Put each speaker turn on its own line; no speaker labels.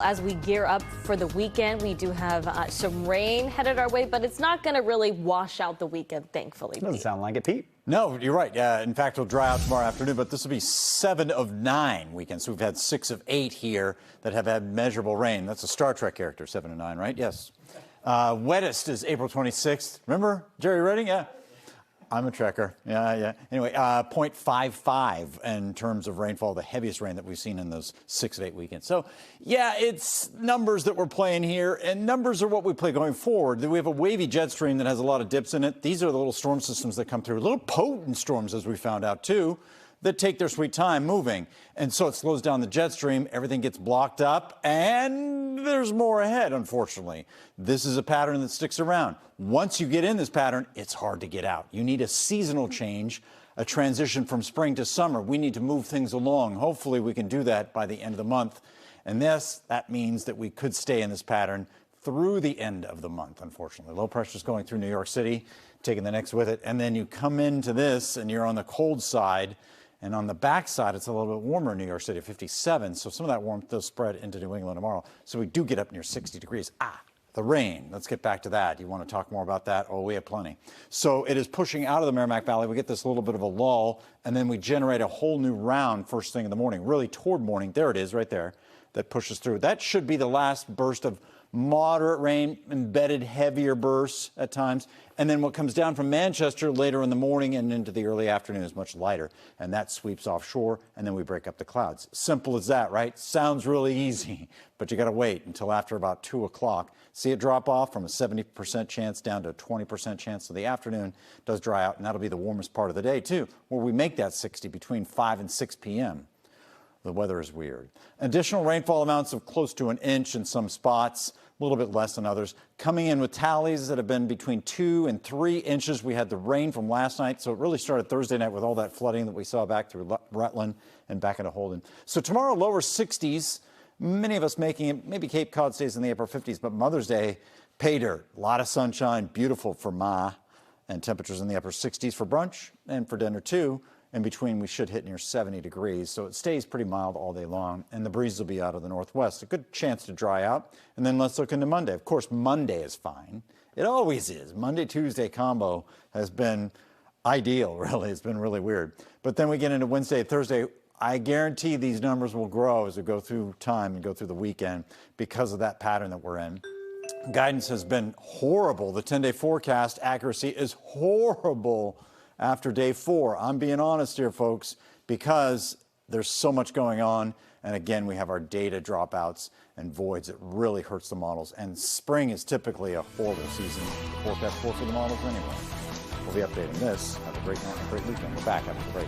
As we gear up for the weekend, we do have some rain headed our way, but it's not going to really wash out the weekend, thankfully.
Doesn't sound like it, Pete.
No, you're right. In fact, it'll dry out tomorrow afternoon, but this will be 7 of 9 weekends. So we've had 6 of 8 here that have had measurable rain. That's a Star Trek character, 7 of 9, right? Yes. Wettest is April 26th. Remember Jerry Redding? Yeah. I'm a trekker. Yeah. Anyway, 0.55 in terms of rainfall, the heaviest rain that we've seen in those 6 of 8 weekends. So, yeah, it's numbers that we're playing here, and numbers are what we play going forward. We have a wavy jet stream that has a lot of dips in it. These are the little storm systems that come through, little potent storms, as we found out, too, that take their sweet time moving. And so it slows down the jet stream, everything gets blocked up, and there's more ahead, unfortunately. This is a pattern that sticks around. Once you get in this pattern, it's hard to get out. You need a seasonal change, a transition from spring to summer. We need to move things along. Hopefully we can do that by the end of the month. And that means that we could stay in this pattern through the end of the month, unfortunately. Low pressure is going through New York City, taking the next with it. And then you come into this and you're on the cold side. And on the backside, it's a little bit warmer in New York City, 57. So some of that warmth does spread into New England tomorrow. So we do get up near 60 degrees. The rain. Let's get back to that. You want to talk more about that? Oh, we have plenty. So it is pushing out of the Merrimack Valley. We get this little bit of a lull, and then we generate a whole new round first thing in the morning, really toward morning. There it is right there that pushes through. That should be the last burst of moderate rain, embedded heavier bursts at times. And then what comes down from Manchester later in the morning and into the early afternoon is much lighter. And that sweeps offshore, and then we break up the clouds. Simple as that, right? Sounds really easy, but you got to wait until after about 2 o'clock. See it drop off from a 70% chance down to a 20% chance. So the afternoon does dry out, and that'll be the warmest part of the day, too, where we make that 60 between 5 and 6 p.m. The weather is weird. Additional rainfall amounts of close to an inch in some spots, a little bit less than others. Coming in with tallies that have been between 2 and 3 inches. We had the rain from last night, so it really started Thursday night with all that flooding that we saw back through Rutland and back into Holden. So tomorrow, lower 60s. Many of us making it, maybe Cape Cod stays in the upper 50s, but Mother's Day, pay dirt. A lot of sunshine, beautiful for Ma, and temperatures in the upper 60s for brunch and for dinner, too. In between, we should hit near 70 degrees, so it stays pretty mild all day long, and the breeze will be out of the northwest. A good chance to dry out. And then let's look into Monday. Of course, Monday is fine. It always is. Monday-Tuesday combo has been ideal, really. It's been really weird. But then we get into Wednesday, Thursday. I guarantee these numbers will grow as we go through time and go through the weekend because of that pattern that we're in. Guidance has been horrible. The 10-day forecast accuracy is horrible after day 4. I'm being honest here, folks, because there's so much going on. And again, we have our data dropouts and voids. It really hurts the models. And spring is typically a horrible season forecast for the models anyway. We'll be updating this. Have a great night and a great weekend. We're back after the break.